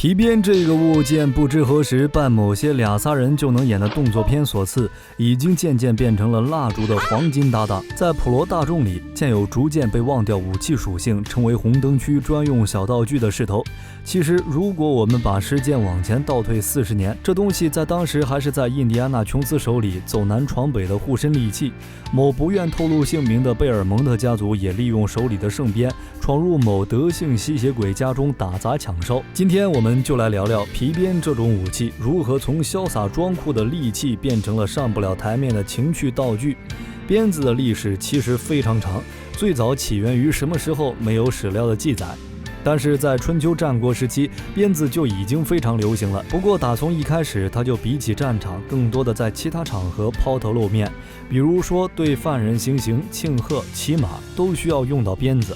皮鞭这个物件，不知何时拜某些俩仨人就能演的动作片所赐，已经渐渐变成了蜡烛的黄金搭档。在普罗大众里，现有逐渐被忘掉武器属性，成为红灯区专用小道具的势头。其实，如果我们把时间往前倒退40年，这东西在当时还是在印第安纳琼斯手里走南闯北的护身利器。某不愿透露姓名的贝尔蒙特家族也利用手里的圣鞭，闯入某德性吸血鬼家中打砸抢烧。今天我们就来聊聊皮鞭这种武器如何从潇洒装酷的利器变成了上不了台面的情趣道具。鞭子的历史其实非常长，最早起源于什么时候没有史料的记载，但是在春秋战国时期，鞭子就已经非常流行了。不过打从一开始，它就比起战场更多的在其他场合抛头露面，比如说对犯人行刑、庆贺、骑马都需要用到鞭子。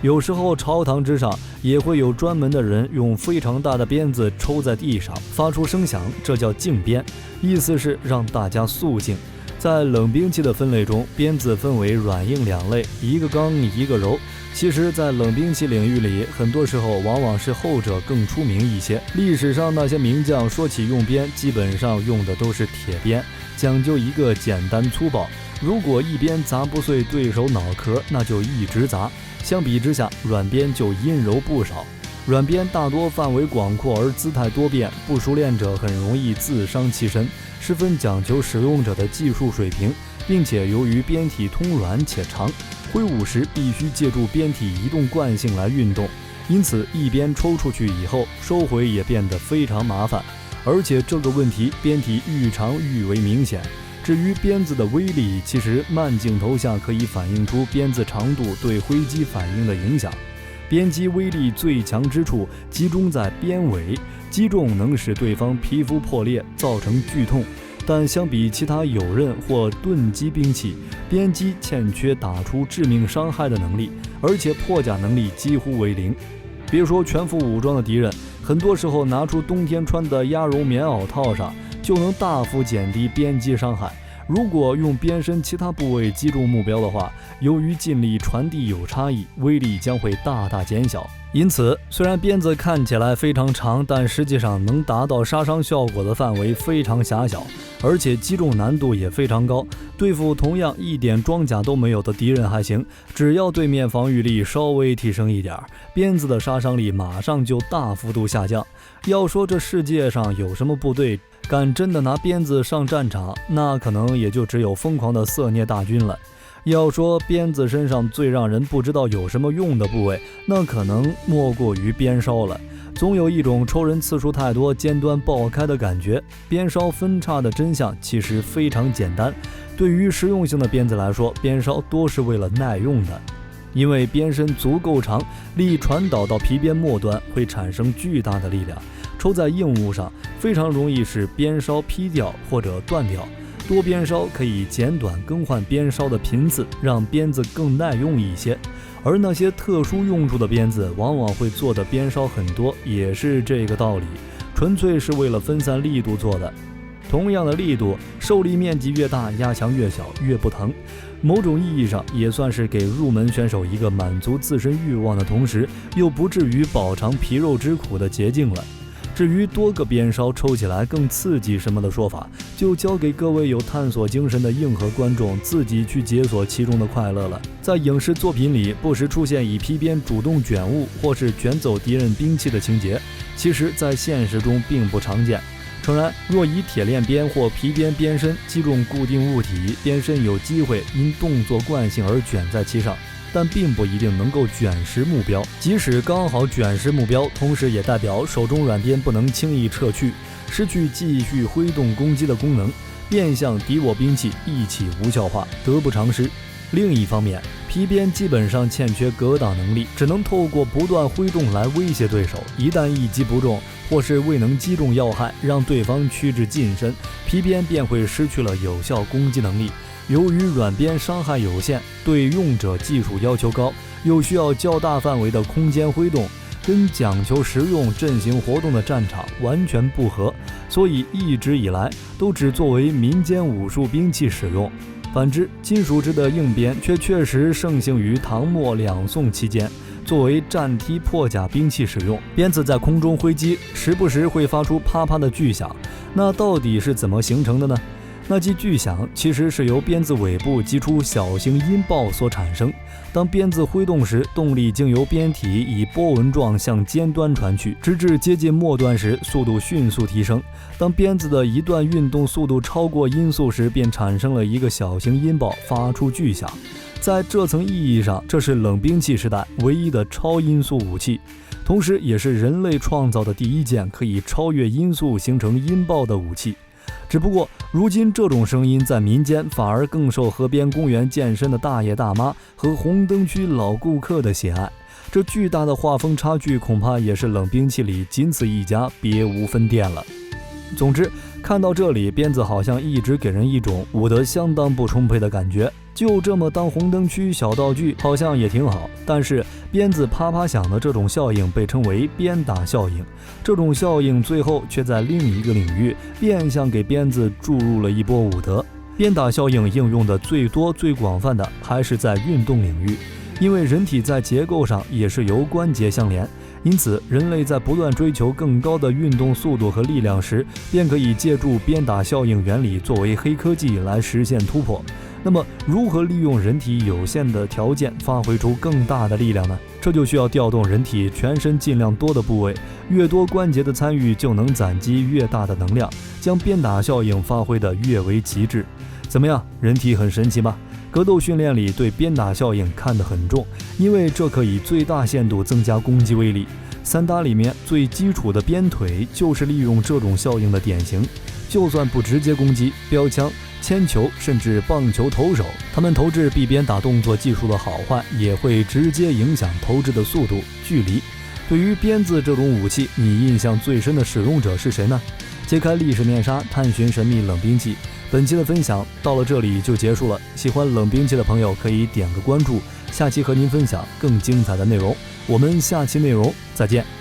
有时候朝堂之上也会有专门的人用非常大的鞭子抽在地上，发出声响，这叫竞鞭，意思是让大家肃静。在冷兵器的分类中，鞭子分为软硬两类，一个刚一个柔。其实在冷兵器领域里，很多时候往往是后者更出名一些。历史上那些名将说起用鞭，基本上用的都是铁鞭，讲究一个简单粗暴，如果一鞭砸不碎对手脑壳，那就一直砸。相比之下，软鞭就阴柔不少。软鞭大多范围广阔而姿态多变，不熟练者很容易自伤其身，十分讲求使用者的技术水平，并且由于鞭体通软且长，挥舞时必须借助鞭体移动惯性来运动，因此一鞭抽出去以后，收回也变得非常麻烦。而且这个问题鞭体愈长愈为明显。至于鞭子的威力，其实慢镜头下可以反映出鞭子长度对挥击反应的影响。鞭击威力最强之处集中在鞭尾，击中能使对方皮肤破裂，造成剧痛。但相比其他有刃或钝击兵器，鞭击欠缺打出致命伤害的能力，而且破甲能力几乎为零。别说全副武装的敌人，很多时候拿出冬天穿的鸭绒棉袄套上，就能大幅减低鞭击伤害。如果用鞭身其他部位击中目标的话，由于劲力传递有差异，威力将会大大减小。因此，虽然鞭子看起来非常长，但实际上能达到杀伤效果的范围非常狭小，而且击中难度也非常高。对付同样一点装甲都没有的敌人还行，只要对面防御力稍微提升一点，鞭子的杀伤力马上就大幅度下降。要说这世界上有什么部队敢真的拿鞭子上战场，那可能也就只有疯狂的色孽大军了。要说鞭子身上最让人不知道有什么用的部位，那可能莫过于鞭梢了。总有一种抽人次数太多尖端爆开的感觉。鞭梢分叉的真相其实非常简单，对于实用性的鞭子来说，鞭梢多是为了耐用的。因为鞭身足够长，力传导到皮鞭末端会产生巨大的力量，抽在硬物上非常容易使鞭梢劈掉或者断掉。多鞭梢可以减短更换鞭梢的频次，让鞭子更耐用一些。而那些特殊用处的鞭子往往会做的鞭梢很多，也是这个道理，纯粹是为了分散力度做的。同样的力度，受力面积越大，压强越小，越不疼。某种意义上也算是给入门选手一个满足自身欲望的同时，又不至于饱尝皮肉之苦的捷径了。至于多个鞭梢抽起来更刺激什么的说法，就交给各位有探索精神的硬核观众自己去解锁其中的快乐了。在影视作品里不时出现以皮鞭主动卷物或是卷走敌人兵器的情节，其实在现实中并不常见。诚然，若以铁链鞭或皮鞭鞭身击中固定物体，鞭身有机会因动作惯性而卷在其上，但并不一定能够卷实目标。即使刚好卷实目标，同时也代表手中软鞭不能轻易撤去，失去继续挥动攻击的功能，变相敌我兵器一起无效化，得不偿失。另一方面，皮鞭基本上欠缺格挡能力，只能透过不断挥动来威胁对手，一旦一击不中，或是未能击中要害，让对方趋至近身，皮鞭便会失去了有效攻击能力。由于软鞭伤害有限，对用者技术要求高，又需要较大范围的空间挥动，跟讲求实用阵型活动的战场完全不合，所以一直以来都只作为民间武术兵器使用。反之，金属制的硬鞭却确实盛行于唐末两宋期间，作为战踢破甲兵器使用。鞭子在空中挥击，时不时会发出啪啪的巨响。那到底是怎么形成的呢？那记巨响其实是由鞭子尾部击出小型音爆所产生。当鞭子挥动时，动力经由鞭体以波纹状向尖端传去，直至接近末端时，速度迅速提升。当鞭子的一段运动速度超过音速时，便产生了一个小型音爆，发出巨响。在这层意义上，这是冷兵器时代唯一的超音速武器，同时也是人类创造的第一件可以超越音速形成音爆的武器。只不过如今这种声音在民间反而更受河边公园健身的大爷大妈和红灯区老顾客的喜爱。这巨大的画风差距恐怕也是冷兵器里仅此一家，别无分店了。总之，看到这里，鞭子好像一直给人一种武德相当不充沛的感觉，就这么当红灯区小道具好像也挺好。但是鞭子啪啪响的这种效应被称为鞭打效应，这种效应最后却在另一个领域变相给鞭子注入了一波武德。鞭打效应应用的最多最广泛的还是在运动领域，因为人体在结构上也是由关节相连，因此人类在不断追求更高的运动速度和力量时，便可以借助鞭打效应原理作为黑科技来实现突破。那么如何利用人体有限的条件发挥出更大的力量呢？这就需要调动人体全身尽量多的部位，越多关节的参与就能攒积越大的能量，将鞭打效应发挥得越为极致。怎么样，人体很神奇吧？格斗训练里对鞭打效应看得很重，因为这可以最大限度增加攻击威力。散打里面最基础的鞭腿就是利用这种效应的典型。就算不直接攻击，标枪、铅球甚至棒球投手，他们投掷臂鞭打动作技术的好坏也会直接影响投掷的速度、距离。对于鞭子这种武器，你印象最深的使用者是谁呢？揭开历史面纱，探寻神秘冷兵器。本期的分享到了这里就结束了，喜欢冷兵器的朋友可以点个关注，下期和您分享更精彩的内容。我们下期内容再见。